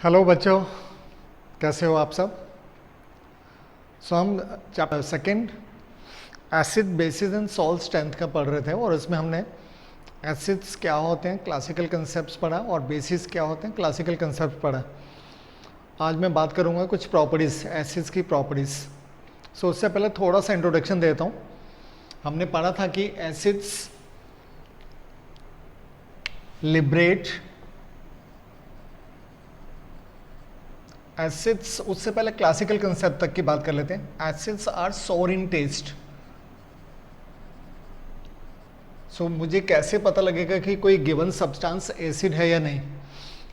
Hello बच्चों, कैसे हो आप सब। हम chapter second acid basis and salt strength का पढ़ रहे थे और इसमें हमने एसिड्स क्या होते हैं क्लासिकल कंसेप्ट्स पढ़ा और बेसिस क्या होते हैं क्लासिकल कंसेप्ट पढ़ा। आज मैं बात करूंगा कुछ प्रॉपर्टीज़, एसिड्स की प्रॉपर्टीज़। उससे पहले थोड़ा सा इंट्रोडक्शन देता हूँ। हमने पढ़ा था कि एसिड्स लिबरेट एसिड्स, उससे पहले क्लासिकल कंसेप्ट तक की बात कर लेते हैं। एसिड्स आर सोर इन टेस्ट। मुझे कैसे पता लगेगा कि कोई गिवन सब्सटेंस एसिड है या नहीं,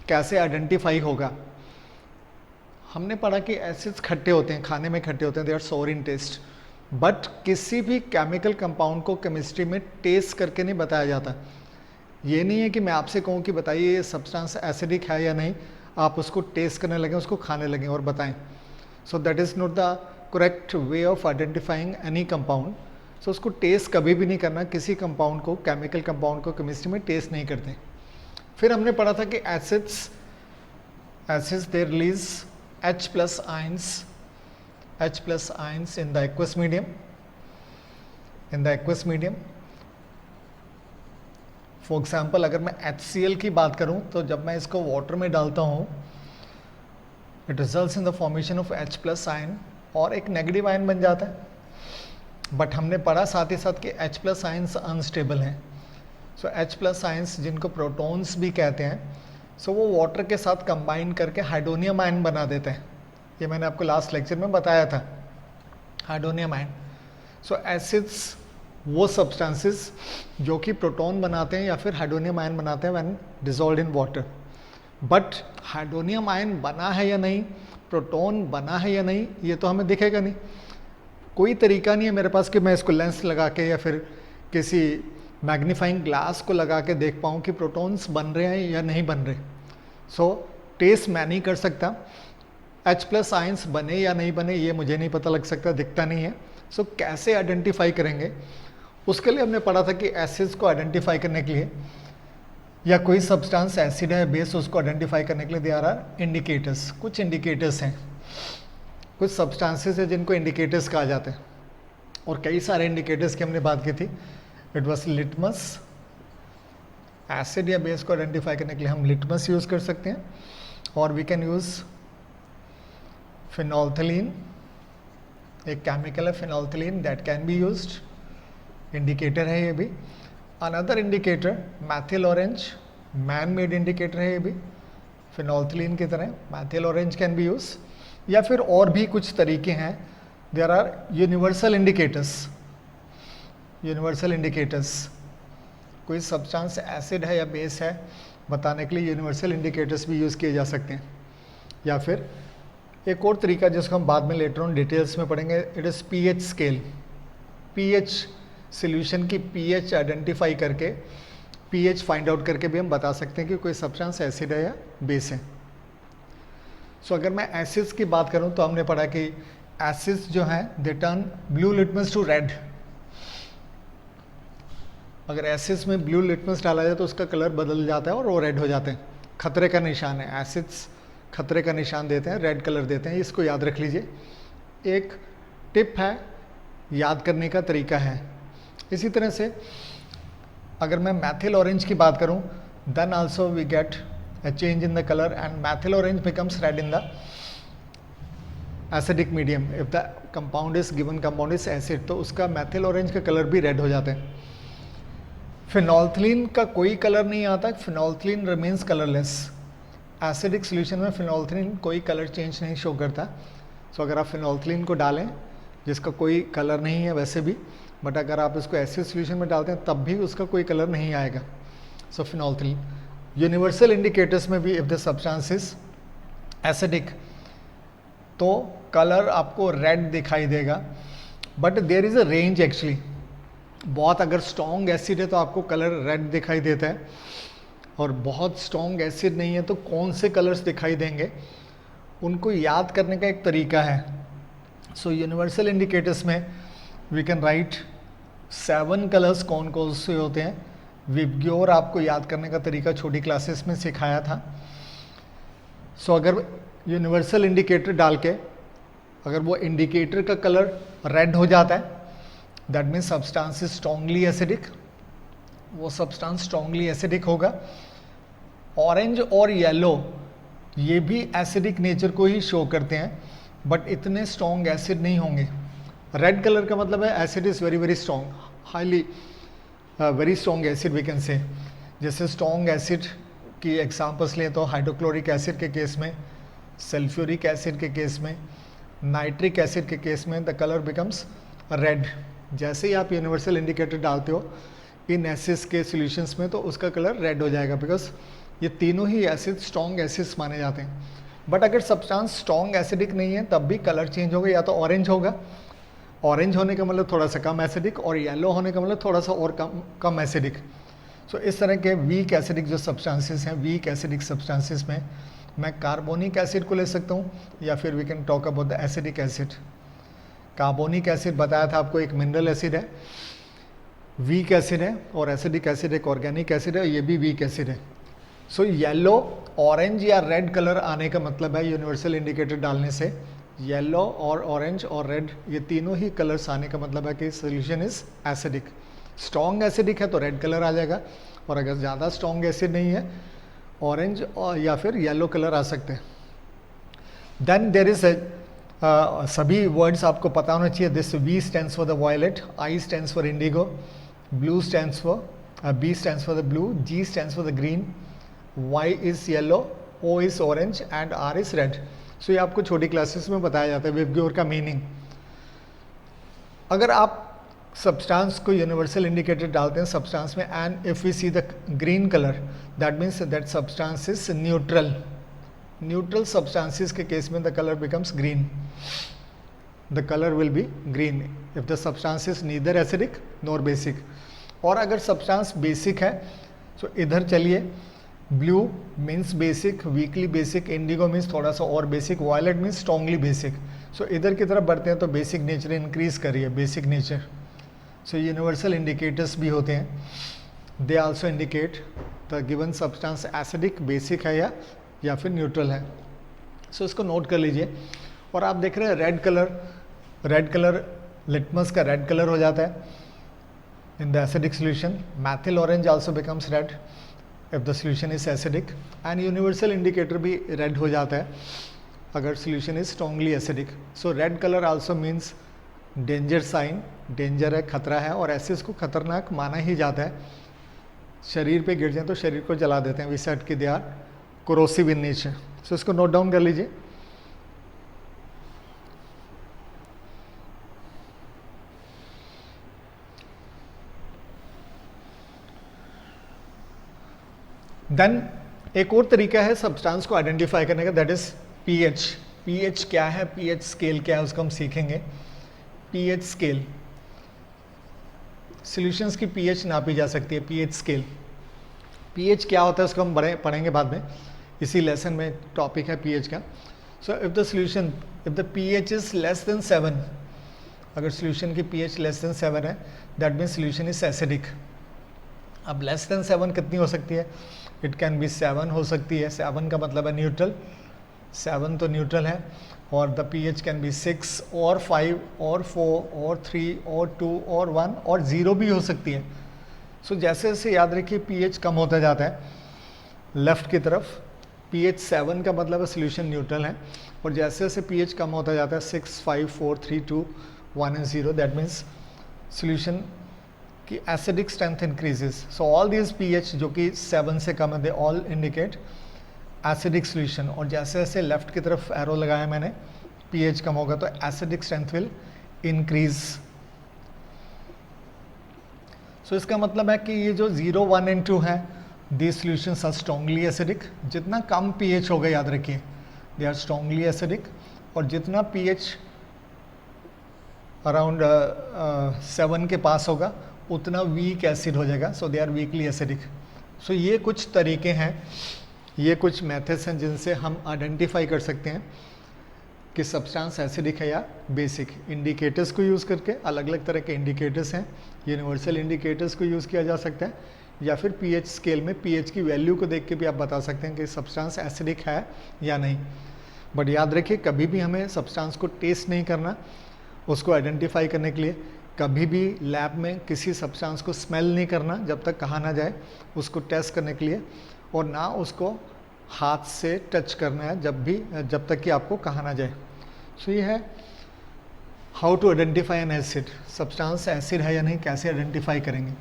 कैसे आइडेंटिफाई होगा। हमने पढ़ा कि एसिड्स खट्टे होते हैं, खाने में खट्टे होते हैं, दे आर सोर इन टेस्ट। बट किसी भी केमिकल कंपाउंड को केमिस्ट्री में टेस्ट करके नहीं बताया जाता। ये नहीं है कि मैं आपसे कहूँ कि बताइए ये सब्सटेंस एसिडिक है या नहीं, आप उसको टेस्ट करने लगें, उसको खाने लगें और बताएं। That is not the correct way of identifying any compound. उसको टेस्ट कभी भी नहीं करना, किसी कंपाउंड को, केमिकल कंपाउंड को केमिस्ट्री में टेस्ट नहीं करते। फिर हमने पढ़ा था कि acids they release H plus ions in the aqueous medium. For example अगर मैं HCl की बात करूं तो जब मैं इसको वाटर में डालता हूं, it results in the formation of H plus ion और एक नेगेटिव आयन बन जाता है। बट हमने पढ़ा साथ ही साथ कि H प्लस आयन्स अनस्टेबल हैं। H प्लस आयन्स जिनको प्रोटॉन्स भी कहते हैं, वो वाटर के साथ कंबाइन करके हाइड्रोनियम आयन बना देते हैं। ये मैंने आपको लास्ट लेक्चर में बताया था, हाइड्रोनियम आयन। एसिड्स वो सब्सटेंसेस जो कि प्रोटॉन बनाते हैं या फिर हाइड्रोनियम आयन बनाते हैं when dissolved in water. But hydronium ion बना है या नहीं, प्रोटॉन बना है या नहीं, ये तो हमें दिखेगा नहीं। कोई तरीका नहीं है मेरे पास कि मैं इसको लेंस लगा के या फिर किसी मैग्नीफाइंग ग्लास को लगा के देख पाऊँ कि प्रोटॉन्स बन रहे हैं या नहीं बन रहे। टेस्ट मैं नहीं कर सकता। H प्लस आयंस बने या नहीं बने ये मुझे नहीं पता लग सकता, दिखता नहीं है। कैसे आइडेंटिफाई करेंगे, उसके लिए हमने पढ़ा था कि एसिड्स को आइडेंटिफाई करने के लिए या कोई सब्सटेंस एसिड है बेस, उसको आइडेंटिफाई करने के लिए देयर आर इंडिकेटर्स। कुछ इंडिकेटर्स हैं, कुछ सब्सटेंसेस है जिनको इंडिकेटर्स कहा जाता है और कई सारे इंडिकेटर्स की हमने बात की थी। It was litmus. एसिड या बेस को आइडेंटिफाई करने के लिए हम लिटमस यूज़ कर सकते हैं और वी कैन यूज़ फिनोल्थलीन। एक केमिकल है phenolphthalein, that can be used, indicator है ये भी। Another indicator methyl orange, man made indicator है ये भी, फिनोल्थलीन की तरह methyl orange can be use. या फिर और भी कुछ तरीके हैं। There are universal indicators. कोई सब्सटेंस एसिड है या बेस है बताने के लिए यूनिवर्सल इंडिकेटर्स भी यूज़ किए जा सकते हैं। या फिर एक और तरीका जिसको हम बाद में लेटर ऑन डिटेल्स में पढ़ेंगे, it is pH scale. pH solution की pH आइडेंटिफाई करके, pH फाइंड आउट करके भी हम बता सकते हैं कि कोई सब्सटेंस एसिड है या बेस है। अगर मैं एसिड्स की बात करूं तो हमने पढ़ा कि एसिड्स जो हैं they turn blue litmus to red. अगर एसिड्स में ब्लू लिटमस डाला जाए तो उसका कलर बदल जाता है और वो रेड हो जाते हैं। खतरे का निशान है, एसिड्स खतरे का निशान देते हैं, रेड कलर देते हैं, इसको याद रख लीजिए। एक टिप है, याद करने का तरीका है। इसी तरह से अगर मैं मैथिल ऑरेंज की बात करूं, then also we get a change in the color and methyl orange becomes red in the acidic medium. If the given compound is acid, तो उसका methyl orange का कलर भी रेड हो जाता है। फिनोल्थलीन का कोई कलर नहीं आता, फिनोल्थलीन रिमेन्स कलरलेस। एसिडिक सोल्यूशन में फिनोल्थलीन कोई कलर चेंज नहीं शो करता। अगर आप फिनोल्थलीन को डालें जिसका कोई कलर नहीं है वैसे भी, बट अगर आप इसको एसिड सोल्यूशन में डालते हैं तब भी उसका कोई कलर नहीं आएगा। फिनोल्थलीन। यूनिवर्सल इंडिकेटर्स में भी if the substance is acidic तो कलर आपको रेड दिखाई देगा, but there is a range actually. बहुत अगर स्ट्रॉन्ग एसिड है तो आपको कलर रेड दिखाई देता है, और बहुत स्ट्रॉन्ग एसिड नहीं है तो कौन से कलर्स दिखाई देंगे, उनको याद करने का एक तरीका है। यूनिवर्सल इंडिकेटर्स में वी कैन राइट 7 कलर्स कौन कौन से होते हैं। विबग्योर आपको याद करने का तरीका छोटी क्लासेस में सिखाया था। सो अगर यूनिवर्सल इंडिकेटर डाल के अगर वो इंडिकेटर का कलर रेड हो जाता है, that means substance is strongly acidic, वो सब्सटेंस स्ट्रांगली एसिडिक होगा। ऑरेंज और येलो ये भी एसिडिक नेचर को ही शो करते हैं, बट इतने स्ट्रॉन्ग एसिड नहीं होंगे। रेड कलर का मतलब है acid is very very strong, highly very strong acid we can say. जैसे स्ट्रॉन्ग एसिड की एग्जांपल्स लें तो हाइड्रोक्लोरिक एसिड के केस में, सल्फ्यूरिक एसिड के केस में, नाइट्रिक एसिड के केस में द कलर बिकम्स रेड। जैसे ही आप यूनिवर्सल इंडिकेटर डालते हो इन एसिड्स के सॉल्यूशंस में तो उसका कलर रेड हो जाएगा, बिकॉज ये तीनों ही एसिड स्ट्रॉन्ग एसिड्स माने जाते हैं। बट अगर सब्सटेंस स्ट्रॉन्ग एसिडिक नहीं है तब भी कलर चेंज होगा, या तो ऑरेंज होगा, ऑरेंज होने का मतलब थोड़ा सा कम एसिडिक, और येलो होने का मतलब थोड़ा सा और कम एसिडिक। सो इस तरह के वीक एसिडिक जो सब्सटेंसेस हैं, वीक एसिडिक सब्सटेंसेस में मैं कार्बोनिक एसिड को ले सकता हूँ, या फिर we can talk about the acidic acid. Carbonic acid बताया था आपको एक मिनरल एसिड है, वीक एसिड है, और एसिडिक एसिड एक ऑर्गेनिक एसिड है, ये भी वीक एसिड है। सो येलो, ऑरेंज या रेड कलर आने का मतलब है यूनिवर्सल इंडिकेटर डालने से येलो और ऑरेंज और रेड ये तीनों ही कलर्स आने का मतलब है कि solution is acidic. Strong acidic है तो रेड कलर आ जाएगा, और अगर ज़्यादा स्ट्रॉन्ग एसिड नहीं है ऑरेंज या फिर येलो कलर आ सकते हैं। देन देर इज सभी वर्ड्स आपको पता होना चाहिए। This V stands for the violet, I stands for indigo, blue stands for B stands for the blue, G stands for the green, Y is yellow, O is orange and R is red. So ये आपको छोटी classes में बताया जाता है VIBGYOR का meaning. अगर आप सब्सटेंस को यूनिवर्सल इंडिकेटर डालते हैं सब्सटेंस में, and if we see the green colour that means that substance is neutral. Neutral substances के केस में the colour becomes green, the colour will be green if the substance is neither acidic nor basic. और अगर substance basic है तो इधर चलिए, blue means basic, weakly basic, indigo means थोड़ा सा और basic, violet means strongly basic. So इधर की तरफ बढ़ते हैं तो बेसिक नेचर इंक्रीज करिए, basic nature. So universal indicators भी होते हैं, they also indicate the given substance acidic, basic है या फिर न्यूट्रल है। सो इसको नोट कर लीजिए। और आप देख रहे हैं रेड कलर लिटमस का रेड कलर हो जाता है in the acidic solution. Maithil orange also becomes red if the solution is acidic, and universal indicator भी red हो जाता है अगर solution is strongly acidic. So red color also means danger sign, danger है, खतरा है, और ऐसे इसको खतरनाक माना ही जाता है। शरीर पे गिर जाए तो शरीर को जला देते हैं, we said कि they are corrosive in nature. So इसको नोट डाउन कर लीजिए। देन एक और तरीका है सब्सटेंस को आइडेंटिफाई करने का, दैट इज पीएच। पीएच क्या है, पीएच स्केल क्या है, उसको हम सीखेंगे। पीएच स्केल, सॉल्यूशंस की पीएच नापी जा सकती है, पीएच स्केल। पीएच क्या होता है उसको हम पढ़ेंगे बाद में, इसी लेसन में टॉपिक है पीएच का। So if the solution, if the pH is less than 7, अगर सॉल्यूशन की पीएच लेस देन 7 है that means solution is acidic. अब लेस देन 7 कितनी हो सकती है, इट कैन बी 7 हो सकती है, 7 का मतलब है न्यूट्रल, 7 तो न्यूट्रल है, और द पीएच कैन बी 6 और 5 और 4 और 3 और 2 और 1 और 0 भी हो सकती है। सो जैसे जैसे याद रखिए पीएच कम होता जाता है लेफ्ट की तरफ, पीएच 7 का मतलब है सोल्यूशन न्यूट्रल है, और जैसे जैसे पीएच कम होता जाता है 6, 5, 4, 3, 2, 1 एंड 0, दैट मीन्स सोल्यूशन कि acidic strength increases. So all these pH जो कि 7 से कम है they all indicate acidic solution, और जैसे जैसे लेफ्ट की तरफ एरो लगाया मैंने पीएच कम होगा तो एसिडिक स्ट्रेंथ विल इंक्रीज। सो इसका मतलब है कि ये जो 0, 1 एंड 2 है these solutions are strongly acidic. जितना कम पीएच होगा याद रखिए दे आर स्ट्रांगली एसिडिक, और जितना पीएच अराउंड 7 के पास होगा उतना वीक एसिड हो जाएगा, सो दे आर वीकली एसिडिक। सो ये कुछ तरीके हैं, ये कुछ मेथड्स हैं जिनसे हम आइडेंटिफाई कर सकते हैं कि सब्सटेंस एसिडिक है या बेसिक। इंडिकेटर्स को यूज़ करके, अलग अलग तरह के इंडिकेटर्स हैं, यूनिवर्सल इंडिकेटर्स को यूज़ किया जा सकता है, या फिर पीएच स्केल में पीएच की वैल्यू को देख के भी आप बता सकते हैं कि सब्सटेंस एसिडिक है या नहीं। बट याद रखिए कभी भी हमें सब्सटेंस को टेस्ट नहीं करना, उसको आइडेंटिफाई करने के लिए कभी भी लैब में किसी सब्सटेंस को स्मेल नहीं करना जब तक कहा ना जाए उसको टेस्ट करने के लिए, और ना उसको हाथ से टच करना है जब तक कि आपको कहा ना जाए। सो ये है how to identify an acid, substance acid है या नहीं कैसे आइडेंटिफाई करेंगे।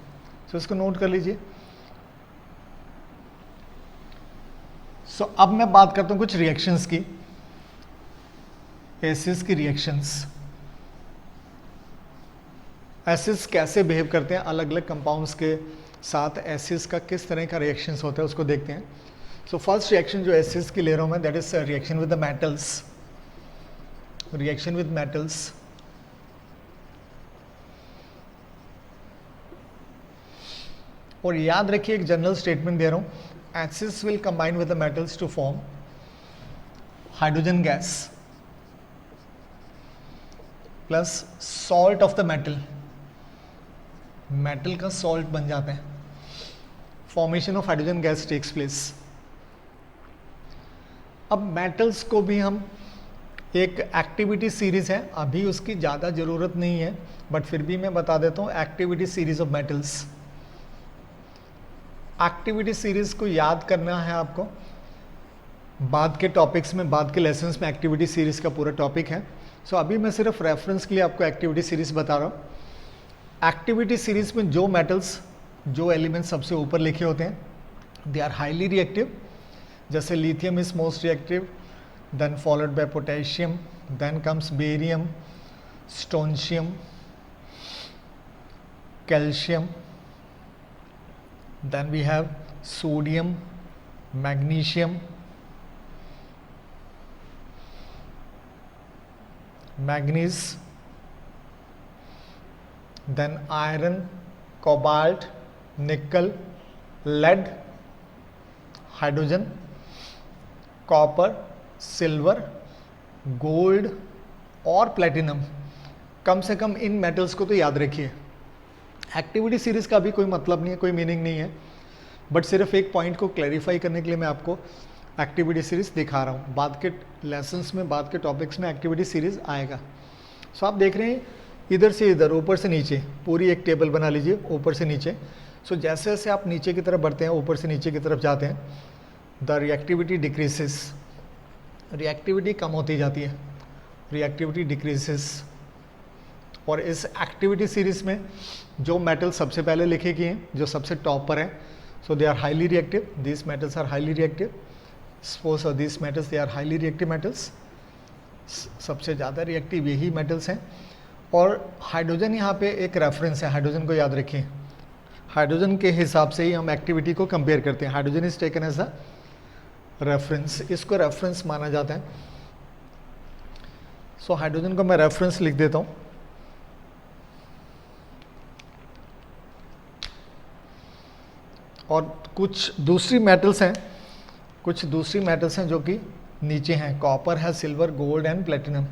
सो इसको नोट कर लीजिए। सो अब मैं बात करता हूं कुछ रिएक्शंस की, एसिड्स की रिएक्शंस। एसिड्स कैसे बिहेव करते हैं अलग अलग कंपाउंड्स के साथ, एसिड्स का किस तरह का रिएक्शंस होता है उसको देखते हैं। सो फर्स्ट रिएक्शन जो एसिड्स की ले रहा हूं मैं, that is reaction with the metals, reaction with metals. और याद रखिए एक जनरल स्टेटमेंट दे रहा हूं, acids will combine with the metals to form hydrogen gas plus salt of the metal, metal का सॉल्ट बन जाता है, formation of hydrogen gas takes place. अब मेटल्स को भी हम एक एक्टिविटी सीरीज है, अभी उसकी ज़्यादा ज़रूरत नहीं है बट फिर भी मैं बता देता हूँ, activity series of metals. Activity series को याद करना है आपको, बाद के टॉपिक्स में, बाद के लेसन्स में एक्टिविटी सीरीज का पूरा टॉपिक है। सो अभी मैं सिर्फ रेफरेंस के लिए आपको एक्टिविटी सीरीज बता रहा हूँ। एक्टिविटी सीरीज में जो मेटल्स, जो एलिमेंट्स सबसे ऊपर लिखे होते हैं, दे आर हाईली रिएक्टिव। जैसे lithium is most reactive, then followed by potassium, then comes barium, strontium, calcium, then we have sodium, magnesium, manganese, then iron, cobalt, nickel, lead, hydrogen, copper, silver, gold और platinum. कम से कम इन metals को तो याद रखिए। Activity series का भी कोई मतलब नहीं है, कोई मीनिंग नहीं है, बट सिर्फ एक पॉइंट को क्लैरिफाई करने के लिए मैं आपको एक्टिविटी सीरीज दिखा रहा हूँ। बाद के लेसन्स में, बाद के टॉपिक्स में एक्टिविटी सीरीज आएगा। सो आप देख रहे हैं इधर से इधर, ऊपर से नीचे, पूरी एक टेबल बना लीजिए ऊपर से नीचे। सो जैसे जैसे आप नीचे की तरफ बढ़ते हैं, ऊपर से नीचे की तरफ जाते हैं, द रिएक्टिविटी डिक्रीसेस, रिएक्टिविटी कम होती जाती है, रिएक्टिविटी डिक्रीसेस। और इस एक्टिविटी सीरीज में जो मेटल सबसे पहले लिखे गए हैं, जो सबसे टॉप पर हैं, so they are highly reactive, this metals are highly reactive, suppose this metals they are highly reactive metals, सबसे ज़्यादा रिएक्टिव यही मेटल्स हैं। और हाइड्रोजन यहाँ पे एक रेफरेंस है, हाइड्रोजन को याद रखिए, हाइड्रोजन के हिसाब से ही हम एक्टिविटी को कंपेयर करते हैं। Hydrogen is taken as a reference, इसको रेफरेंस माना जाता है। सो हाइड्रोजन को मैं रेफरेंस लिख देता हूँ। और कुछ दूसरी मेटल्स हैं जो कि नीचे हैं, कॉपर है, silver, gold and platinum,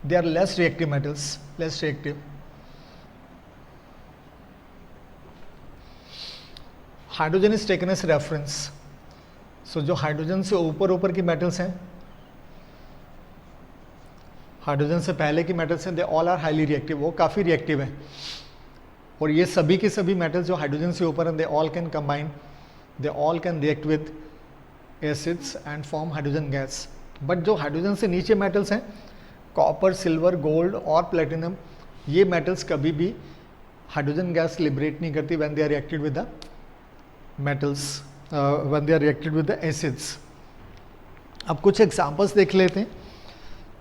they are less reactive metals, less reactive. Hydrogen is taken as reference. So जो हाइड्रोजन से ऊपर की मेटल्स हैं, हाइड्रोजन से पहले की मेटल्स हैं, they all are highly reactive, वो काफ़ी रिएक्टिव है। और ये सभी के सभी मेटल्स जो हाइड्रोजन से ऊपर हैं, they all can combine, they all can react with acids and form hydrogen gas. But जो हाइड्रोजन से नीचे मेटल्स हैं, कॉपर, सिल्वर, गोल्ड और प्लेटिनम, ये मेटल्स कभी भी हाइड्रोजन गैस लिबरेट नहीं करती when they are reacted with the metals, when they are reacted with the acids. अब कुछ एग्जांपल्स देख लेते हैं,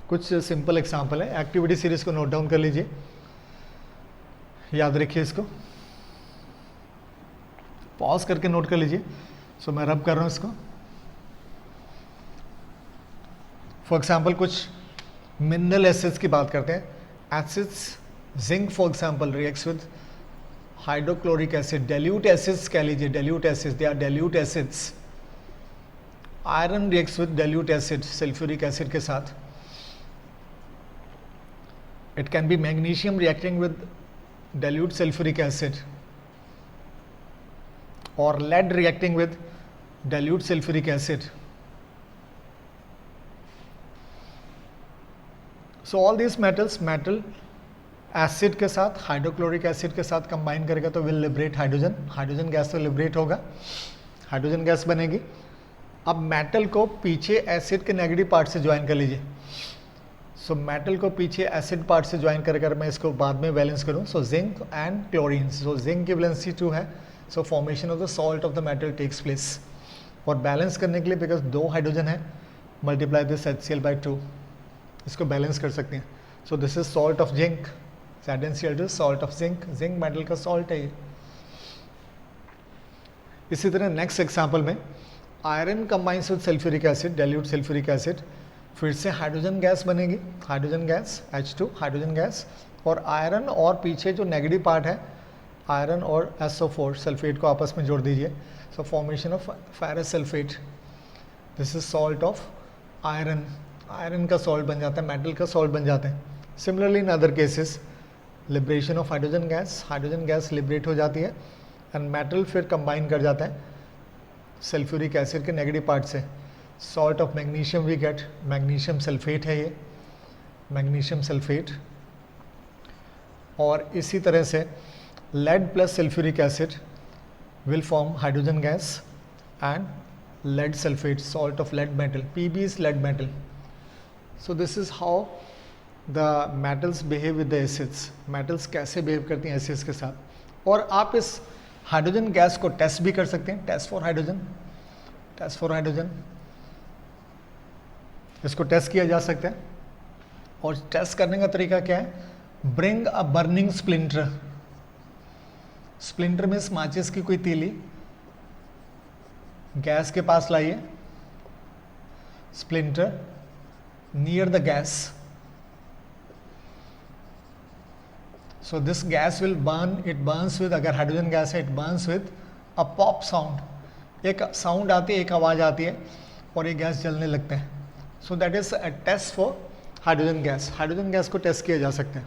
कुछ सिंपल एग्जांपल है। एक्टिविटी सीरीज को नोट डाउन कर लीजिए, याद रखिए इसको, पॉज करके नोट कर लीजिए। सो मैं रब कर रहा हूँ इसको। फॉर एग्जाम्पल कुछ मिनरल एसिड्स की बात करते हैं। Acids, zinc for example reacts with hydrochloric acid, dilute acids कह लीजिए, dilute acids, they are dilute acids. Iron reacts with dilute acid, sulphuric acid के साथ। It can be magnesium reacting with dilute sulfuric acid, और lead reacting with dilute sulfuric acid. So all these metals, metal acid के साथ, hydrochloric acid के साथ combine करेगा तो will liberate hydrogen, hydrogen gas तो लिबरेट होगा, हाइड्रोजन गैस बनेगी। अब मेटल को पीछे एसिड के नेगेटिव पार्ट से ज्वाइन कर लीजिए। सो मेटल को पीछे एसिड पार्ट से ज्वाइन कर मैं इसको बाद में बैलेंस करूं। So zinc and chlorine, so zinc की वैलेंसी 2 है, so formation of the salt of the metal takes place. और बैलेंस करने के लिए बिकॉज 2 हाइड्रोजन है, मल्टीप्लाई दिस HCl/2, इसको बैलेंस कर सकते हैं। So this is salt of zinc, ZnCl2 salt of zinc, zinc metal का सॉल्ट है ये। इसी तरह नेक्स्ट एग्जांपल में iron combines with sulphuric acid, dilute sulphuric acid, फिर से हाइड्रोजन गैस बनेगी, hydrogen gas H2 hydrogen gas, और आयरन और पीछे जो नेगेटिव पार्ट है आयरन और SO4 सल्फेट को आपस में जोड़ दीजिए। सो formation of ferrous sulphate, this is salt of iron, iron का सॉल्ट बन जाता है, मेटल का सॉल्ट बन जाते हैं। Similarly in other cases liberation of hydrogen gas liberate हो जाती है एंड मेटल फिर कंबाइन कर जाता है सल्फ्यूरिक एसिड के नेगेटिव पार्ट से। Salt of magnesium we get, magnesium sulphate है ये, मैग्नीशियम सल्फेट। और इसी तरह से lead plus sulphuric acid will form hydrogen gas and lead sulfate, salt of lead metal, Pb is lead metal. So this is how the metals behave with the acids. metals कैसे behave करती हैं acids के साथ। और आप इस hydrogen gas को test भी कर सकते हैं, टेस्ट फॉर हाइड्रोजन, इसको टेस्ट किया जा सकता है। और टेस्ट करने का तरीका क्या है, bring a burning splinter, splinter में माचिस की कोई तीली गैस के पास लाइए, splinter near the gas, so this gas will burn, it Burns with, अगर हाइड्रोजन गैस है it Burns with a pop sound, एक साउंड आती है, एक आवाज आती है और ये गैस जलने लगते हैं। So that is a test for hydrogen gas. Hydrogen gas को टेस्ट किया जा सकता है,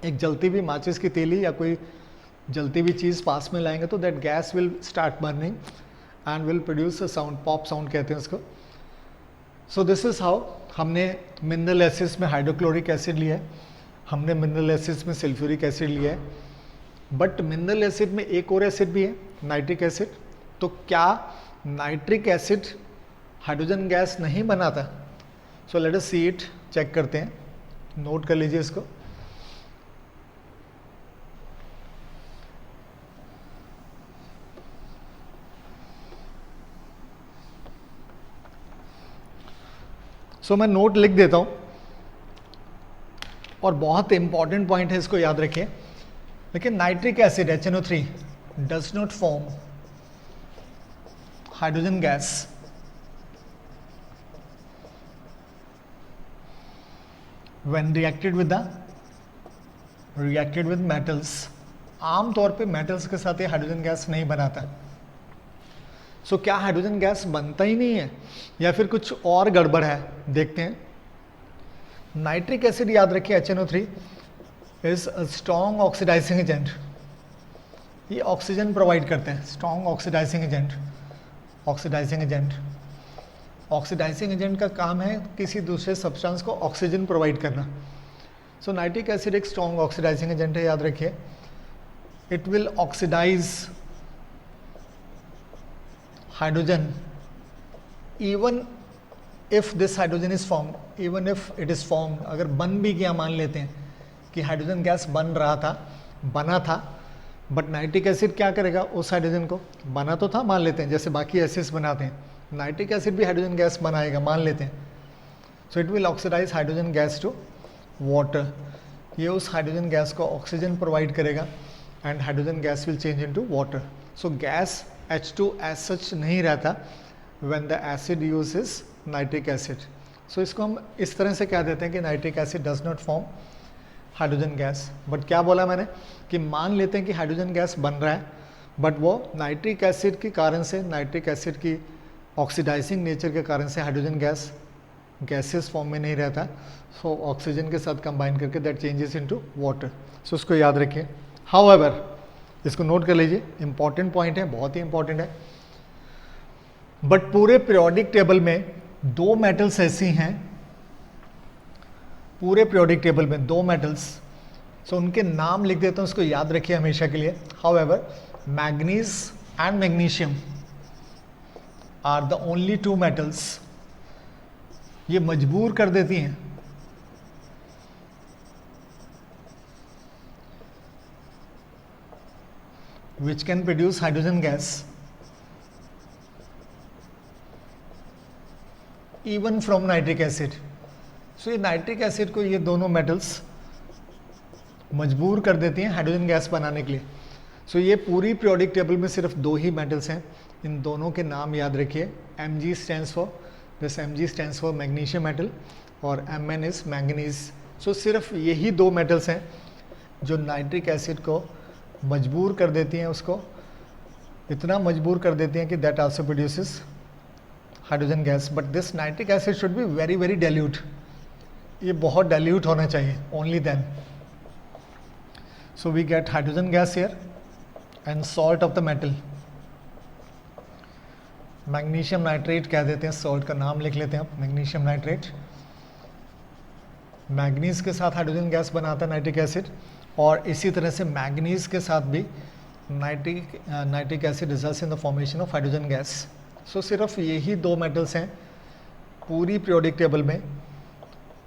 एक जलती हुई माचिस की तीली या कोई जलती हुई चीज़ पास में लाएंगे तो that gas will start burning and will produce a sound, pop sound कहते हैं उसको। सो दिस इज हाउ हमने मिनरल एसिड्स में हाइड्रोक्लोरिक एसिड लिया है, हमने मिनरल एसिड्स में सल्फ्यूरिक एसिड लिया है, बट मिनरल एसिड में एक और एसिड भी है, नाइट्रिक एसिड। तो क्या नाइट्रिक एसिड हाइड्रोजन गैस नहीं बनाता? So let us see it, check करते हैं, नोट कर लीजिए इसको। सो मैं नोट लिख देता हूं और बहुत इंपॉर्टेंट पॉइंट है, इसको याद रखिए। लेकिन nitric acid HNO3 does not form hydrogen gas when reacted with metals. आमतौर पे मेटल्स के साथ ये हाइड्रोजन गैस नहीं बनाता। सो क्या हाइड्रोजन गैस बनता ही नहीं है या फिर कुछ और गड़बड़ है? देखते हैं। नाइट्रिक एसिड याद रखिए HNO3 is a strong oxidising agent, ये ऑक्सीजन प्रोवाइड करते हैं, स्ट्रॉन्ग ऑक्सीडाइजिंग एजेंट का काम है किसी दूसरे सब्सटेंस को ऑक्सीजन प्रोवाइड करना। सो नाइट्रिक एसिड एक स्ट्रॉन्ग ऑक्सीडाइजिंग एजेंट है, याद रखिए। It will oxidise hydrogen even if this hydrogen is formed, even if it is formed, अगर बन भी गया, मान लेते हैं कि हाइड्रोजन गैस बना था, बट नाइट्रिक एसिड क्या करेगा उस हाइड्रोजन को, बना तो था मान लेते हैं, जैसे बाकी एसिड्स बनाते हैं, नाइट्रिक एसिड भी हाइड्रोजन गैस बनाएगा मान लेते हैं। So it will oxidise hydrogen gas to water, ये उस हाइड्रोजन गैस को ऑक्सीजन प्रोवाइड करेगा and hydrogen gas will change into water. So gas H2 as such नहीं रहता when the acid uses nitric acid. So इसको हम इस तरह से कह देते हैं कि nitric acid does not form hydrogen gas. But क्या बोला मैंने कि मान लेते हैं कि हाइड्रोजन गैस बन रहा है, बट वो नाइट्रिक एसिड के कारण से, नाइट्रिक एसिड की ऑक्सीडाइजिंग नेचर के कारण से हाइड्रोजन गैस गैसेस फॉर्म में नहीं रहता। सो ऑक्सीजन के साथ कंबाइन करके दैट चेंजेस इनटू वाटर। सो उसको याद रखिए। हाउएवर इसको नोट कर लीजिए, इंपॉर्टेंट पॉइंट है, बहुत ही इंपॉर्टेंट है। बट पूरे पीरियोडिक टेबल में दो मेटल्स ऐसी हैं, पूरे पीरियोडिक टेबल में दो मेटल्स, सो उनके नाम लिख देता हूं, उसको याद रखिए हमेशा के लिए। However manganese and magnesium are the only two metals, ये मजबूर कर देती हैं which can produce hydrogen gas even from nitric acid। सो ये नाइट्रिक एसिड को ये दोनों मेटल्स मजबूर कर देती हैं हाइड्रोजन गैस बनाने के लिए। सो ये पूरी पीरियोडिक टेबल में सिर्फ दो ही मेटल्स हैं, इन दोनों के नाम याद रखिए। Mg stands for, this Mg stands for magnesium metal और Mn इज मैंगनीज। सो सिर्फ यही दो मेटल्स हैं जो नाइट्रिक एसिड को मजबूर कर देती हैं, उसको इतना मजबूर कर देती हैं कि that also produces hydrogen gas. But this nitric acid should be very very dilute, ये बहुत डाइल्यूट होना चाहिए, only then. So we get hydrogen gas here and salt of the metal, magnesium nitrate कह देते हैं, सॉल्ट का नाम लिख लेते हैं आप, मैग्नीशियम नाइट्रेट। मैग्नीज के साथ हाइड्रोजन गैस बनाता है नाइट्रिक एसिड, और इसी तरह से मैग्नीज के साथ भी nitric acid results in the formation of hydrogen gas. So सिर्फ यही दो मेटल्स हैं पूरी पीरियोडिक टेबल में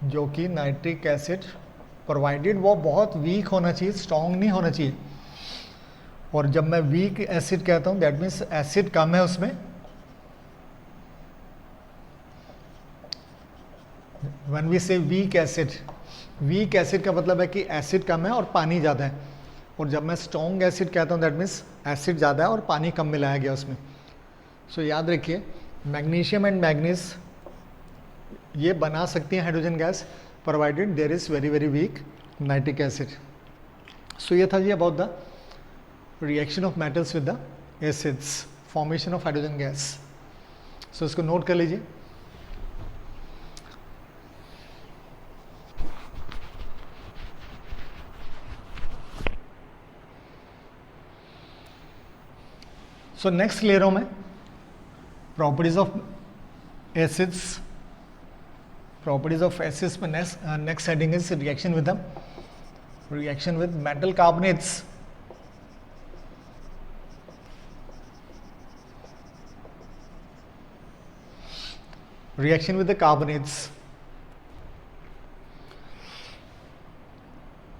जो कि नाइट्रिक एसिड, प्रोवाइडेड वो बहुत वीक होना चाहिए, स्ट्रॉन्ग नहीं होना चाहिए। और जब मैं वीक एसिड कहता हूँ दैट मीन्स एसिड कम है उसमें, व्हेन वी से वीक एसिड, वीक एसिड का मतलब है कि एसिड कम है और पानी ज़्यादा है। और जब मैं स्ट्रॉन्ग एसिड कहता हूँ दैट मीन्स एसिड ज़्यादा है और पानी कम मिलाया गया उसमें। सो याद रखिए मैग्नीशियम एंड मैग्नीज ये बना सकती हैं hydrogen gas provided there is very very weak nitric acid. So ये था जी about the reaction of metals with the acids, formation of hydrogen gas. So इसको नोट कर लीजिए। सो नेक्स्ट ले रहा हूं मैं properties of acids. Properties of acids में next heading is reaction with the reaction with metal carbonates. Reaction with the carbonates,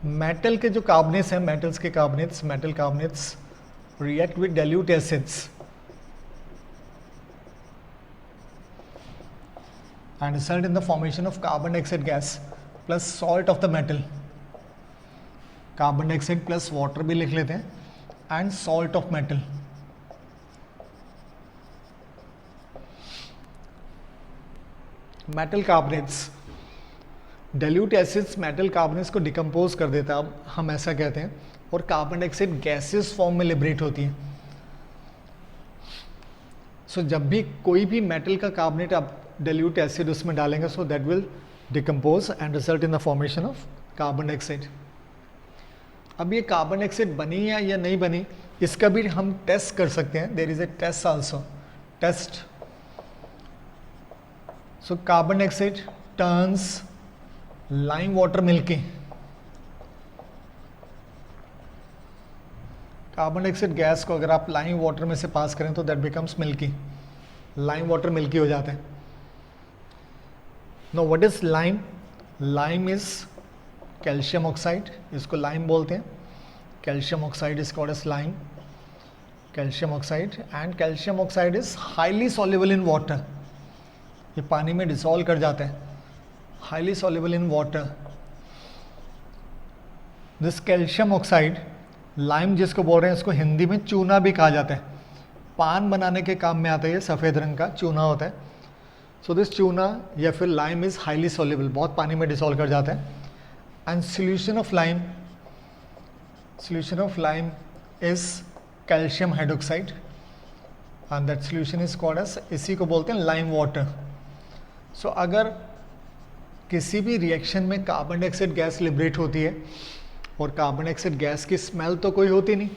metal के जो कार्बोनेट्स हैं, मेटल्स के carbonates, metal carbonates react with dilute acids and result in the formation of carbon dioxide gas plus salt of the metal। carbon dioxide plus water भी लिख लेते हैं and salt of metal। Metal carbonates, dilute acids metal carbonates को decompose कर देता है, अब हम ऐसा कहते हैं, और कार्बन डाइऑक्साइड गैसेस फॉर्म में लिबरेट होती है। सो जब भी कोई भी मेटल का कार्बोनेट आप डाइल्यूट एसिड उसमें डालेंगे so that will decompose and result in the formation of carbon dioxide. अब ये कार्बन डाइऑक्साइड बनी या नहीं बनी इसका भी हम टेस्ट कर सकते हैं, there is a test also, test. So carbon dioxide turns lime water milky, carbon dioxide gas को अगर आप लाइम वाटर में से पास करें तो that becomes milky, lime water milky हो जाता है। Know what is lime? Lime is calcium oxide, इसको लाइम बोलते हैं। Calcium oxide is called as lime, calcium oxide, and calcium oxide is highly soluble in water, ये पानी में dissolve कर जाता है, highly soluble in water. This calcium oxide, lime जिसको बोल रहे हैं इसको हिंदी में चूना भी कहा जाता है, पान बनाने के काम में आता है, ये सफ़ेद रंग का चूना होता है। सो दिस चूना या फिर लाइम इज़ हाईली सॉल्युबल, बहुत पानी में डिसॉल्व कर जाता है। And solution of lime, solution of lime is calcium hydroxide and that solution is called as, इसी को बोलते हैं लाइम वाटर। सो अगर किसी भी रिएक्शन में कार्बन डाइऑक्साइड गैस लिबरेट होती है और कार्बन डाइऑक्साइड गैस की स्मेल तो कोई होती नहीं,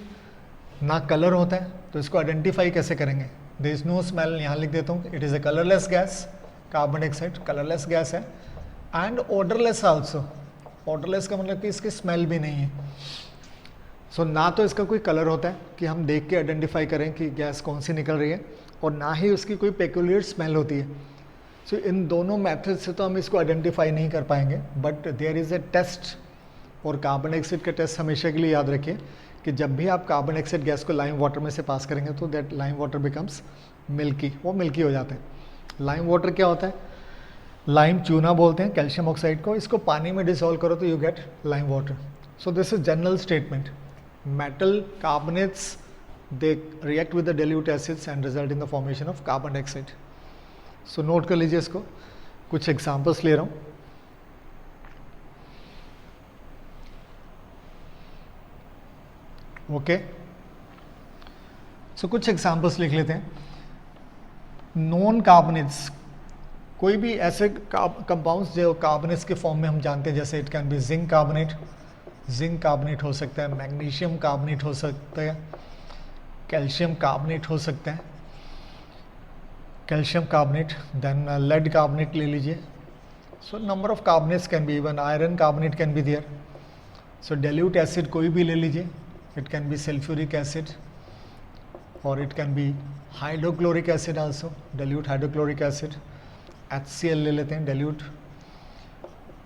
ना कलर होता है, तो इसको आइडेंटिफाई कैसे करेंगे? देयर इज नो स्मेल, यहाँ लिख देता हूँ, it is a colourless gas, carbon dioxide colourless gas है, एंड ऑडरलेस आल्सो। ऑडरलेस का मतलब कि इसकी स्मेल भी नहीं है। सो ना तो इसका कोई कलर होता है कि हम देख के आइडेंटिफाई करें कि गैस कौन सी निकल रही है, और ना ही उसकी कोई पेक्यूलियर स्मेल होती है। सो इन दोनों मेथड से तो हम इसको आइडेंटिफाई नहीं कर पाएंगे, but there is a test. और कार्बन डाइऑक्साइड का टेस्ट हमेशा के लिए याद रखिए कि जब भी आप कार्बन डाइऑक्साइड गैस को लाइम वाटर में से पास करेंगे तो that lime water becomes milky, वो मिल्की हो जाता है। लाइम वाटर क्या होता है? लाइम चूना बोलते हैं कैल्शियम ऑक्साइड को, इसको पानी में डिसॉल्व करो तो you get lime water. So this is general statement. Metal carbonates they react with the dilute acids and result in the formation of carbon dioxide. So note कर लीजिए इसको, कुछ एग्जांपल्स ले रहा हूँ। ओके, सो कुछ एग्जांपल्स लिख लेते हैं। नॉन कार्बोनेट्स, कोई भी ऐसे कंपाउंड्स जो कार्बोनेट्स के फॉर्म में हम जानते हैं, जैसे it can B zinc carbonate, zinc carbonate हो सकता है, मैग्नीशियम कार्बोनेट हो सकता है, कैल्शियम कार्बोनेट हो सकता है, calcium carbonate, then lead carbonate ले लीजिए। So number of carbonates can be, even iron carbonate can be there. So dilute acid कोई भी ले लीजिए, it can be sulphuric acid और it can be hydrochloric acid also, dilute hydrochloric acid. HCl ले लेते हैं, dilute,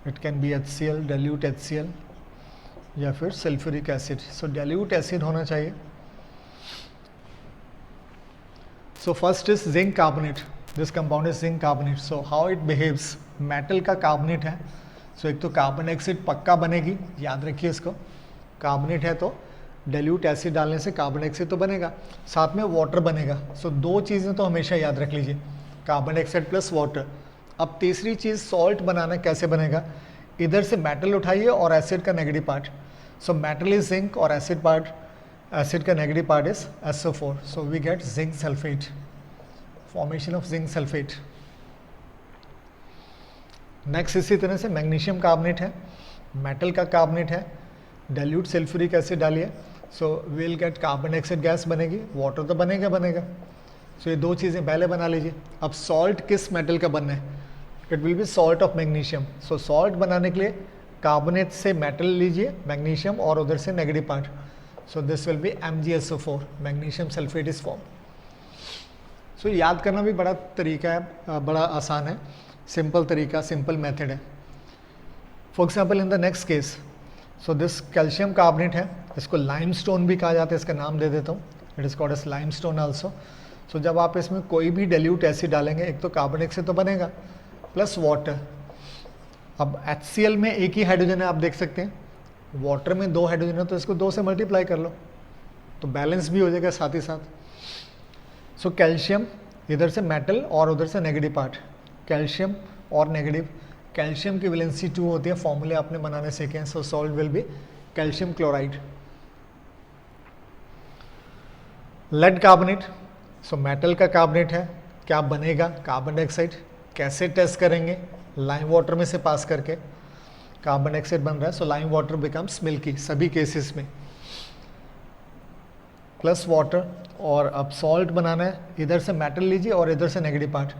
it can be HCl, dilute HCl, या फिर sulphuric acid. So dilute acid होना चाहिए। So first is zinc carbonate, this compound is zinc carbonate. So how it behaves, metal का carbonate है, सो एक तो कार्बन डाइऑक्साइड पक्का बनेगी, याद रखिए इसको, कार्बोनेट है तो dilute एसिड डालने से कार्बन डाइऑक्साइड तो बनेगा, साथ में वाटर बनेगा। सो दो चीज़ें तो हमेशा याद रख लीजिए, कार्बन डाइऑक्साइड प्लस वाटर। अब तीसरी चीज़ सॉल्ट बनाना कैसे बनेगा, इधर से मेटल उठाइए और एसिड का negative part. So metal is zinc और एसिड पार्ट, एसिड का negative part is SO4, so we get zinc sulphate, formation of zinc sulphate. Next इसी तरह से मैग्नीशियम कार्बोनेट है, मेटल का कार्बोनेट है, dilute सल्फ्यूरिक एसिड डालिए, so will get carbon dioxide gas बनेगी, वाटर तो बनेगा बनेगा। सो ये दो चीज़ें पहले बना लीजिए। अब सॉल्ट किस मेटल का बनना है, it will be salt of magnesium. So salt बनाने के लिए कार्बोनेट से मेटल लीजिए मैग्नीशियम और उधर से negative part, so this will be MgSO4, magnesium sulphate is form. So याद करना भी बड़ा तरीका है, बड़ा आसान है, सिंपल तरीका, सिंपल मेथड है। For example in the next case, so this calcium carbonate है, इसको लाइमस्टोन भी कहा जाता है, इसका नाम दे देता हूँ, it is called as limestone also. So जब आप इसमें कोई भी dilute एसिड डालेंगे, एक तो कार्बन डाइऑक्साइड तो बनेगा प्लस वाटर। अब HCl में एक ही हाइड्रोजन है, आप देख सकते हैं, वाटर में 2 हाइड्रोजन है, तो इसको 2 से मल्टीप्लाई कर लो तो बैलेंस भी हो जाएगा साथ ही साथ। सो कैल्शियम, इधर से मेटल और उधर से नेगेटिव पार्ट, कैल्शियम और नेगेटिव, कैल्शियम की वैलेंसी 2 होती है, फॉर्मूले आपने बनाने सीखे हैं। So salt will be calcium chloride. Lead carbonate, so metal का कार्बोनेट है, क्या बनेगा, कार्बन डाइऑक्साइड। कैसे टेस्ट करेंगे, लाइम वाटर में से पास करके, कार्बन डाइऑक्साइड बन रहा है, so lime water becomes milky सभी केसेस में, प्लस वाटर। और अब सॉल्ट बनाना है, इधर से मेटल लीजिए और इधर से negative part,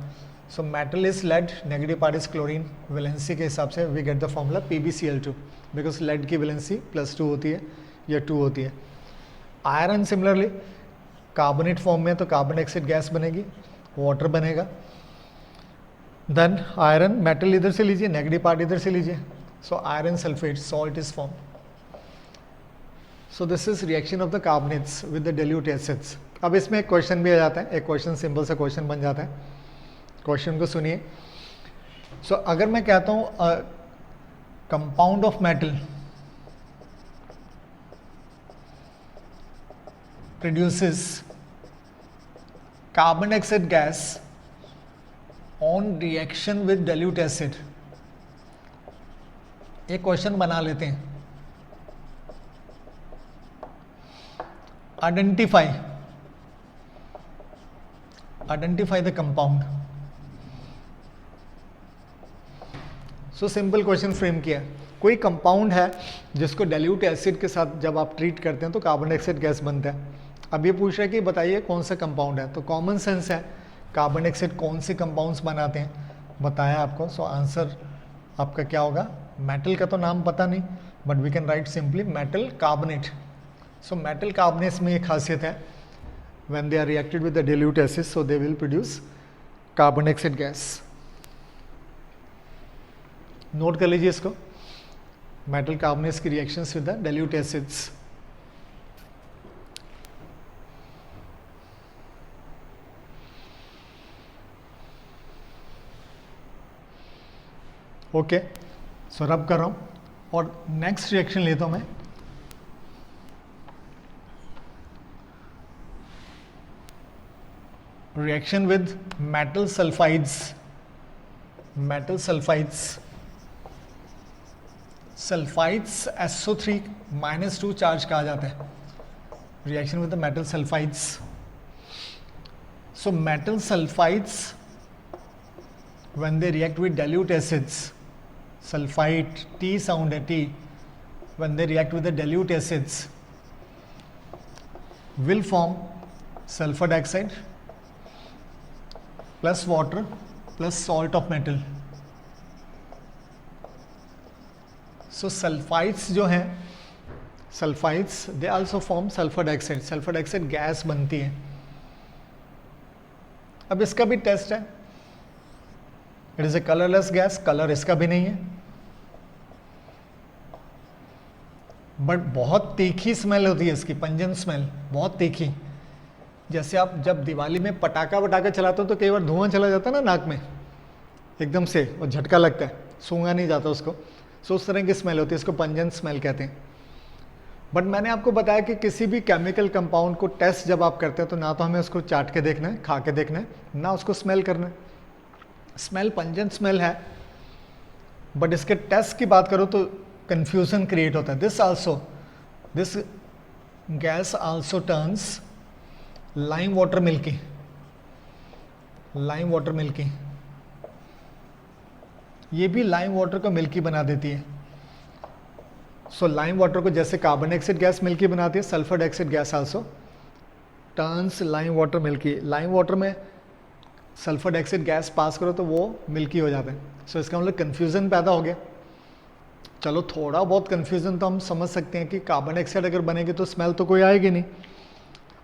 so metal is lead, negative part is chlorine, valency के हिसाब से we get the formula PbCl2, because lead की वैलेंसी +2 होती है या 2 होती है। आयरन सिमिलरली कार्बोनेट फॉर्म में, तो कार्बन डाइऑक्साइड गैस बनेगी, वाटर बनेगा, देन आयरन, मेटल इधर से लीजिए, नेगेटिव पार्ट इधर से लीजिए, so iron sulphate, salt is form. So this is reaction of the carbonates with the dilute acids. अब इसमें एक क्वेश्चन भी आ जाता है, एक क्वेश्चन सिंपल सा क्वेश्चन बन जाता है, क्वेश्चन को सुनिए। सो अगर मैं कहता हूँ compound of metal produces carbon dioxide gas on reaction with dilute acid, एक क्वेश्चन बना लेते हैं। Identify the compound. So simple question frame किया, कोई कंपाउंड है जिसको डाइल्यूट एसिड के साथ जब आप ट्रीट करते हैं तो कार्बन डाइऑक्साइड गैस बनता है। अब ये पूछ रहा है कि बताइए कौन सा कंपाउंड है, तो कॉमन सेंस है कार्बन डाइऑक्साइड कौन से कंपाउंड्स बनाते हैं, बताया आपको। सो आंसर आपका क्या होगा, मेटल का तो नाम पता नहीं but we can write simply metal carbonate. So metal carbonates में एक खासियत है, when they are reacted with the dilute acid so they will produce carbon dioxide gas। Note कर लीजिए इसको, मेटल कार्बोनेट्स की reactions with the dilute acids। Okay, so rub कर रहा हूं और नेक्स्ट रिएक्शन लेता हूं मैं। reaction with metal sulfides, metal sulfides, sulfides SO3 -2 charge कहा जाता है, reaction with the metal sulfides। so metal sulfides when they react with dilute acids, sulfide T sound है T, when they react with the dilute acids will form sulfur dioxide plus water plus salt of metal। so sulfides जो हैं, sulfides they also form sulfur dioxide, sulfur dioxide gas बनती है। अब इसका भी test है, it is a colourless gas, colour इसका भी नहीं है बट बहुत तीखी स्मेल होती है इसकी, पंजेंट स्मेल, बहुत तीखी। जैसे आप जब दिवाली में पटाखा वटाखा चलाते हो तो कई बार धुआं चला जाता है ना नाक में एकदम से और झटका लगता है, सूंघा नहीं जाता उसको, सो उस तरह की स्मेल होती है, इसको पंजेंट स्मेल कहते हैं। बट मैंने आपको बताया कि किसी भी केमिकल कंपाउंड को टेस्ट जब आप करते हैं तो ना तो हमें उसको चाट के देखना है, खा के देखना है, ना उसको स्मेल करना है। स्मेल पंजेंट स्मेल है बट इसके टेस्ट की बात करो तो कंफ्यूजन क्रिएट होता है। This gas also turns lime water milky, lime water milky, ये भी लाइम वाटर को मिल्की बना देती है। सो लाइम वाटर को जैसे कार्बन डाइऑक्साइड गैस मिल्की बनाती है, sulphur dioxide gas also turns lime water milky. Lime water में सल्फर डाइऑक्साइड गैस पास करो तो वो मिल्की हो जाता है। सो इसका मतलब कन्फ्यूज़न पैदा हो गया। चलो थोड़ा बहुत कन्फ्यूज़न तो हम समझ सकते हैं कि कार्बन डाइऑक्साइड अगर बनेगी तो स्मेल तो कोई आएगी नहीं,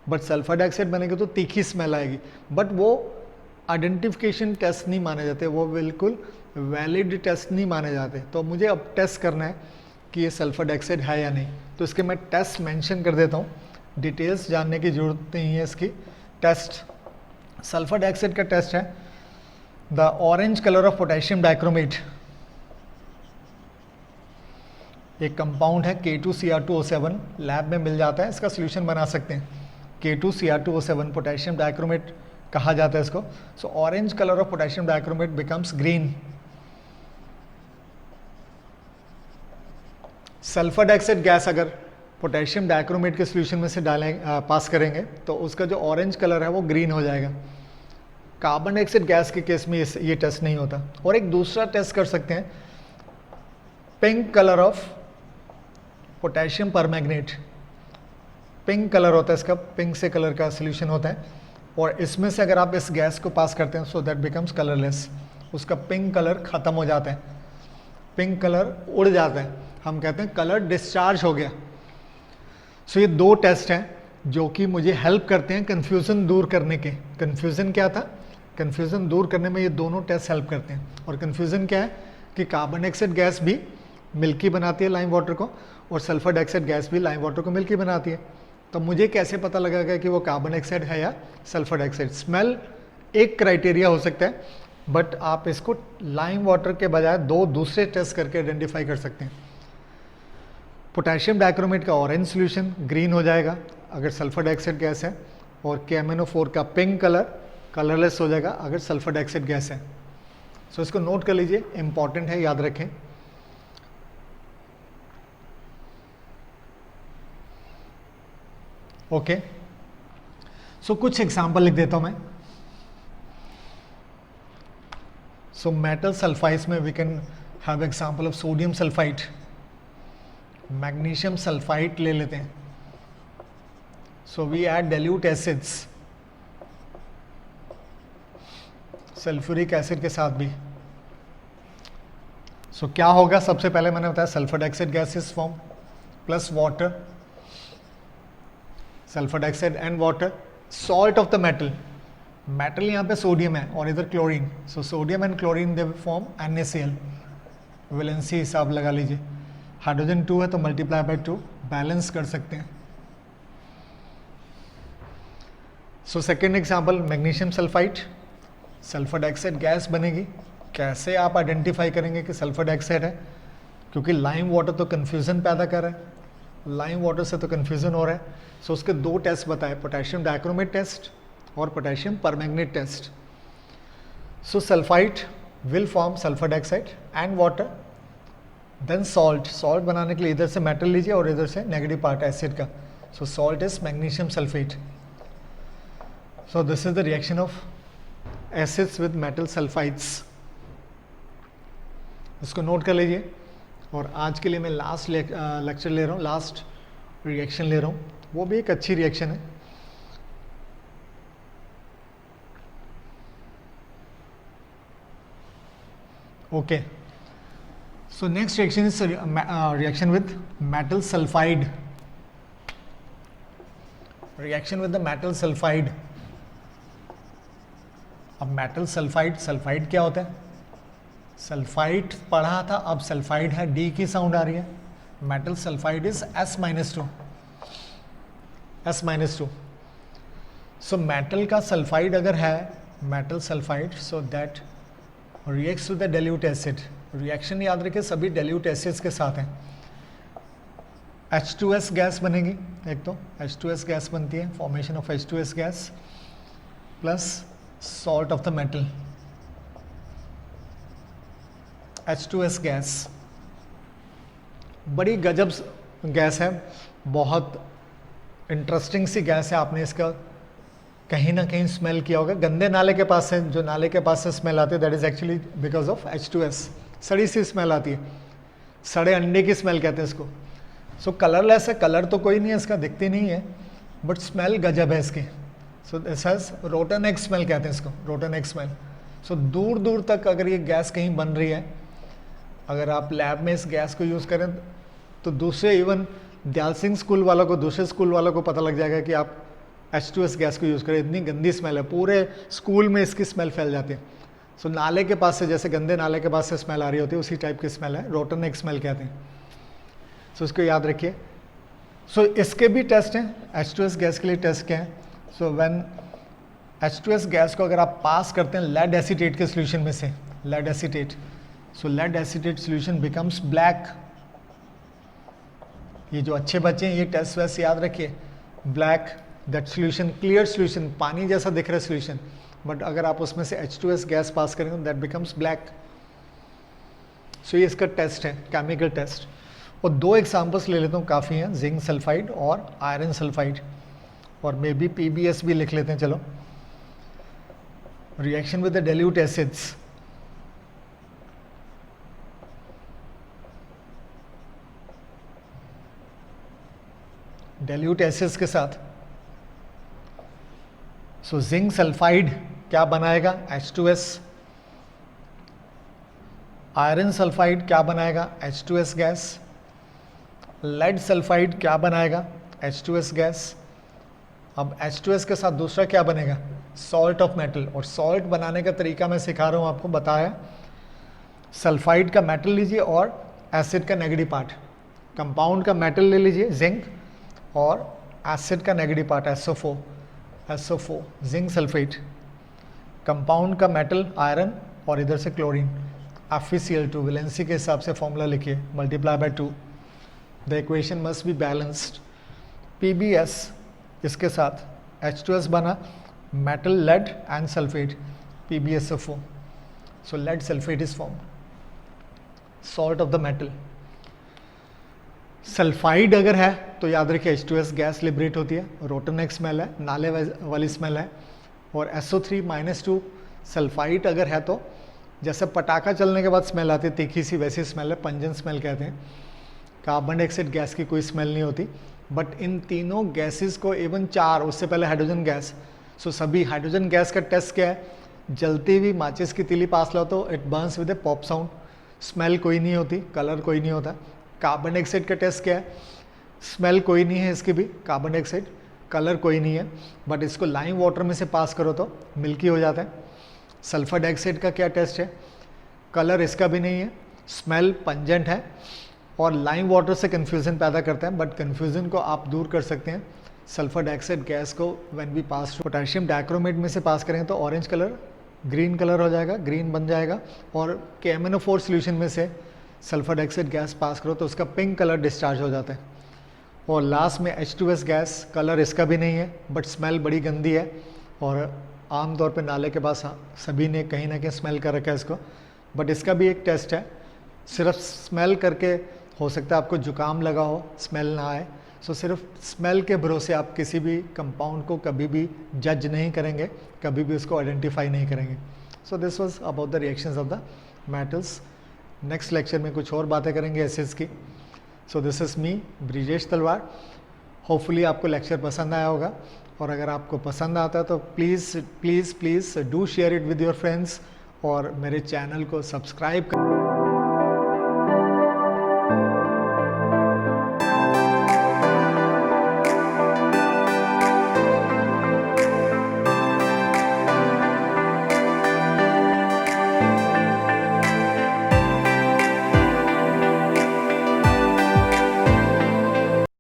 बट सल्फर डाइऑक्साइड बनेगी तो तीखी स्मेल आएगी। बट वो आइडेंटिफिकेशन टेस्ट नहीं माने जाते, वो बिल्कुल वैलिड टेस्ट नहीं माने जाते। तो मुझे अब टेस्ट करना है कि ये सल्फर डाइऑक्साइड है या नहीं, तो इसके मैं टेस्ट मेंशन कर देता हूँ, डिटेल्स जानने की ज़रूरत नहीं है इसकी। टेस्ट सल्फर डाइऑक्साइड का टेस्ट है the orange colour of potassium dichromate. एक कंपाउंड है K2Cr2O7, लैब में मिल जाता है, इसका सोल्यूशन बना सकते हैं। K2Cr2O7 पोटेशियम डाइक्रोमेट कहा जाता है इसको। सो orange colour of potassium dichromate becomes green. Sulphur dioxide gas अगर पोटेशियम डाइक्रोमेट के सोल्यूशन में से पास करेंगे तो उसका जो ऑरेंज कलर है वो ग्रीन हो जाएगा। कार्बन डाइऑक्साइड गैस के केस में ये टेस्ट नहीं होता। और एक दूसरा टेस्ट कर सकते हैं, pink colour of potassium permanganate. Pink colour होता है इसका, पिंक से कलर का सोल्यूशन होता है, और इसमें से अगर आप इस गैस को पास करते हैं सो दैट बिकम्स कलरलेस, उसका पिंक कलर खत्म हो जाता है, पिंक कलर उड़ जाता है, हम कहते हैं कलर डिस्चार्ज हो गया। सो ये दो टेस्ट हैं जो कि मुझे हेल्प करते हैं कन्फ्यूज़न दूर करने के। कन्फ्यूज़न क्या था, कन्फ्यूज़न दूर करने में ये दोनों टेस्ट हेल्प करते हैं। और कन्फ्यूज़न क्या है कि कार्बन डाइऑक्साइड गैस भी मिल्की बनाती है लाइम वाटर को, और सल्फर डाइऑक्साइड गैस भी लाइम वाटर को मिल्की बनाती है। तो मुझे कैसे पता लगेगा कि वो कार्बन डाइऑक्साइड है या सल्फर डाइऑक्साइड? स्मेल एक क्राइटेरिया हो सकता है, बट आप इसको लाइम वाटर के बजाय दो दूसरे टेस्ट करके आइडेंटिफाई कर सकते हैं। पोटेशियम डाइक्रोमेट का ऑरेंज सोल्यूशन ग्रीन हो जाएगा अगर सल्फर डाइऑक्साइड गैस है, और KMnO4 का पिंक कलर कलरलेस हो जाएगा अगर सल्फर डाइऑक्साइड गैस है। सो इसको नोट कर लीजिए, इंपॉर्टेंट है, याद रखें। ओके, सो कुछ एग्जाम्पल लिख देता हूं मैं। सो मेटल सल्फाइड्स में we can have example of sodium sulphide. Magnesium sulphide ले लेते हैं. So we add dilute acids sulphuric acid के साथ भी. सो क्या होगा, सबसे पहले मैंने बताया sulphur dioxide gases form plus water, sulphur dioxide and water. Salt of the metal, metal यहाँ पे सोडियम है और इधर chlorine. So sodium and chlorine they form NaCl. Valency हिसाब लगा लीजिए, हाइड्रोजन 2 है तो मल्टीप्लाई बाय 2 बैलेंस कर सकते हैं. So second example, magnesium sulphide, sulphur dioxide gas बनेगी. कैसे आप आइडेंटिफाई करेंगे कि सल्फर डाइऑक्साइड है, क्योंकि लाइम वाटर तो कन्फ्यूज़न पैदा कर रहा है, लाइम वाटर से तो कन्फ्यूज़न हो रहा है. सो उसके दो टेस्ट बताए, पोटेशियम डाइक्रोमेट टेस्ट और potassium permanganate test. So sulphide will form sulphur dioxide and water. Then salt, salt बनाने के लिए इधर से मेटल लीजिए और इधर से नेगेटिव पार्ट एसिड का. सो salt is magnesium sulphate. So this is the reaction of acids with metal sulphides. इसको नोट कर लीजिए. और आज के लिए मैं लास्ट लेक्चर ले रहा हूँ, लास्ट रिएक्शन ले रहा हूँ, वो भी एक अच्छी रिएक्शन है. Okay, so next reaction is reaction with metal sulphide. Reaction with the metal sulphide. अब मेटल सल्फाइड, सल्फाइड क्या होता है, सल्फाइड पढ़ा था, अब सल्फाइड है, डी की साउंड आ रही है. Metal sulphide is S-2, S-2. So metal का सल्फाइड अगर है, metal sulphide, so that reacts with the dilute acid. Reaction याद रखिए सभी डाइल्यूट एसिड्स के साथ हैं. H2S गैस बनेगी, एक तो H2S गैस बनती है, formation of H2S gas plus salt of the metal, H2S gas. बड़ी गजब गैस है, बहुत इंटरेस्टिंग सी गैस है. आपने इसका कहीं ना कहीं स्मेल किया होगा, गंदे नाले के पास से, जो नाले के पास से स्मेल आती है, that is actually because of H2S. सड़ी सी स्मेल आती है, सड़े अंडे की स्मेल कहते हैं इसको. सो कलरलेस है, कलर तो कोई नहीं है इसका, दिखती नहीं है, बट स्मेल गजब है इसकी. So this has rotten egg smell कहते हैं इसको, रोटन एग स्मेल. सो दूर दूर तक अगर ये गैस कहीं बन रही है, अगर आप लैब में इस गैस को यूज़ करें तो दूसरे, इवन दयाल सिंह स्कूल वालों को, दूसरे स्कूल वालों को पता लग जाएगा कि आप H2S गैस को यूज़ करें. इतनी गंदी स्मेल है, पूरे स्कूल में इसकी स्मेल फैल जाती है. सो नाले के पास से, जैसे गंदे नाले के पास से स्मेल आ रही होती है, उसी टाइप की स्मेल है, रोटन एग स्मेल कहते हैं. सो इसको याद रखिए. सो इसके भी टेस्ट हैं, H2S गैस के लिए टेस्ट क्या है. सो व्हेन H2S गैस को अगर आप पास करते हैं लेड एसीटेट के सोल्यूशन में से, lead acetate, so lead acetate solution becomes black. ये जो अच्छे बच्चे हैं ये टेस्ट वैसे याद रखिए, black, that solution, clear solution, पानी जैसा दिख रहा है सोल्यूशन, बट अगर आप उसमें से H2S गैस पास करेंगे दैट बिकम्स ब्लैक. सो ये इसका टेस्ट है, केमिकल टेस्ट. और दो एग्जांपल्स ले लेता हूँ, काफ़ी हैं, जिंक सल्फाइड और आयरन सल्फाइड, और मे बी PbS भी लिख लेते हैं. चलो, reaction with the dilute acids. Dilute acids के साथ, सो जिंक सल्फाइड क्या बनाएगा, H2S. आयरन सल्फाइड क्या बनाएगा, H2S गैस. लेड सल्फाइड क्या बनाएगा, H2S गैस. अब H2S के साथ दूसरा क्या बनेगा, सॉल्ट ऑफ मेटल. और सॉल्ट बनाने का तरीका मैं सिखा रहा हूँ आपको, बताया. सल्फाइड का मेटल लीजिए और एसिड का नेगेटिव पार्ट, कंपाउंड का मेटल ले लीजिए जिंक, और एसिड का negative part SO4, zinc sulphate. Compound का मेटल आयरन और इधर से क्लोरीन, FeCl2. वैलेंसी के हिसाब से फॉर्मूला लिखिए, multiply by 2. The equation must be balanced. PbS इसके साथ H2S बना, metal, lead and sulphate, PbSO4. So lead sulphate is form, salt of the metal. Sulphide अगर है तो याद रखिए H2S गैस लिबरेट होती है, रोटन एग स्मेल है, नाले वाली स्मेल है. और SO3-2 सल्फाइड अगर है तो जैसे पटाखा चलने के बाद स्मेल आती है तीखी सी, वैसी स्मेल है, पंजन स्मेल कहते हैं. कार्बन डाइऑक्साइड गैस की कोई स्मेल नहीं होती, बट इन तीनों गैसेस को, इवन 4 उससे पहले हाइड्रोजन गैस, सो सभी हाइड्रोजन गैस का टेस्ट क्या है, जलती हुई माचिस की तीली पास लो तो it Burns with A pop sound, smell कोई नहीं होती, कलर कोई नहीं होता। कार्बन डाइऑक्साइड का टेस्ट क्या है, स्मेल कोई नहीं है इसकी भी, कार्बन डाइऑक्साइड, कलर कोई नहीं है, बट इसको लाइम वाटर में से पास करो तो मिल्की हो जाता है। सल्फर डाइऑक्साइड का क्या टेस्ट है, कलर इसका भी नहीं है, स्मेल पंजेंट है और लाइम वाटर से कन्फ्यूज़न पैदा करता है, बट कन्फ्यूज़न को आप दूर कर सकते हैं सल्फर डाइऑक्साइड गैस को when we pass potassium dichromate में से पास करेंगे तो ऑरेंज कलर ग्रीन कलर हो जाएगा, ग्रीन बन जाएगा। और KMnO4 सोल्यूशन में से सल्फर डाइऑक्साइड गैस पास करो तो उसका पिंक कलर डिस्चार्ज हो जाता है। और लास्ट में H2S गैस, कलर इसका भी नहीं है बट स्मेल बड़ी गंदी है और आमतौर पे नाले के पास सभी ने कहीं ना कहीं स्मेल कर रखा है इसको, बट इसका भी एक टेस्ट है, सिर्फ स्मेल करके हो सकता है आपको जुकाम लगा हो, स्मेल ना आए, सो सिर्फ स्मेल के भरोसे आप किसी भी कंपाउंड को कभी भी जज नहीं करेंगे, कभी भी उसको आइडेंटिफाई नहीं करेंगे। So this was about the reactions of the metals. Next lecture में कुछ और बातें करेंगे एसिड्स की। So this is me Brijesh तलवार। होपफुली आपको लेक्चर पसंद आया होगा और अगर आपको पसंद आता है तो please please please do share it with your friends और मेरे चैनल को सब्सक्राइब कर